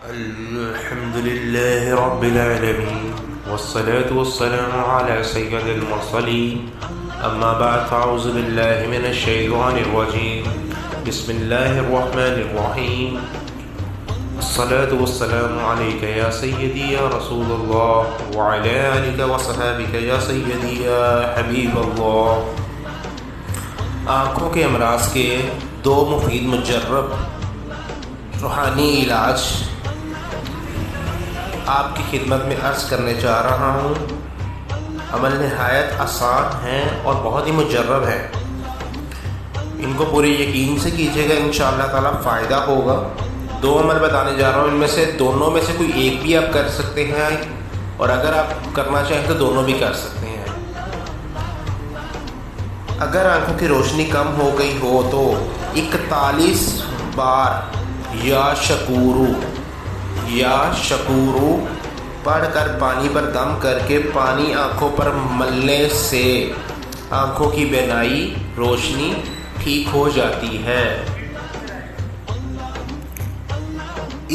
الحمد لله رب العالمين والصلاة والسلام على سيد المرسلين أما بعد فأعوذ بالله من الشيطان الرجيم بسم الله الرحمن الرحيم الصلاة والسلام عليك يا سيدي يا رسول الله وعلى آلك وصحابك يا سيدي يا حبيب الله۔ آنکھوں کے امراض کے دو مفید مجرب روحانی علاج آپ کی خدمت میں عرض کرنے جا رہا ہوں۔ عمل نہایت آسان ہیں اور بہت ہی مجرب ہیں، ان کو پورے یقین سے کیجیے گا، انشاءاللہ تعالی فائدہ ہوگا۔ دو عمل بتانے جا رہا ہوں، ان میں سے دونوں میں سے کوئی ایک بھی آپ کر سکتے ہیں، اور اگر آپ کرنا چاہیں تو دونوں بھی کر سکتے ہیں۔ اگر آنکھوں کی روشنی کم ہو گئی ہو تو 41 بار یا شکورو پڑھ کر پانی پر دم کر کے پانی آنکھوں پر ملنے سے آنکھوں کی بینائی روشنی ٹھیک ہو جاتی ہے۔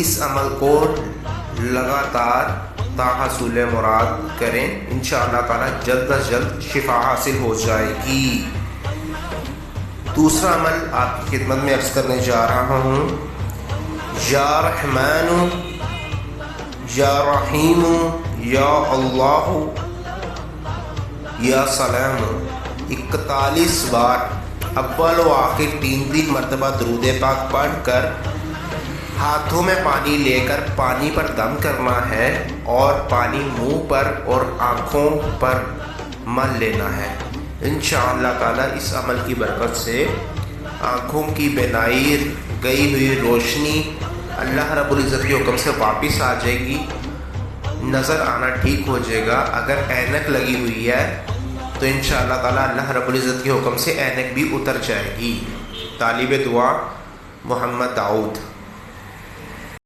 اس عمل کو لگاتار تا حصول مراد کریں، انشاءاللہ تعالی جلد از جلد شفا حاصل ہو جائے گی۔ دوسرا عمل آپ کی خدمت میں عرض کرنے جا رہا ہوں۔ یا رحمان یا رحیم یا اللہ یا سلام 41 بار اول و آخر 3 مرتبہ درود پاک پڑھ کر ہاتھوں میں پانی لے کر پانی پر دم کرنا ہے اور پانی منہ پر اور آنکھوں پر مل لینا ہے۔ انشاءاللہ تعالی اس عمل کی برکت سے آنکھوں کی بینائی گئی ہوئی روشنی اللہ رب العزت کے حکم سے واپس آ جائے گی، نظر آنا ٹھیک ہو جائے گا۔ اگر اینک لگی ہوئی ہے تو انشاءاللہ تعالی اللہ رب العزت کے حکم سے اینک بھی اتر جائے گی۔ طالب دعا محمد داؤد۔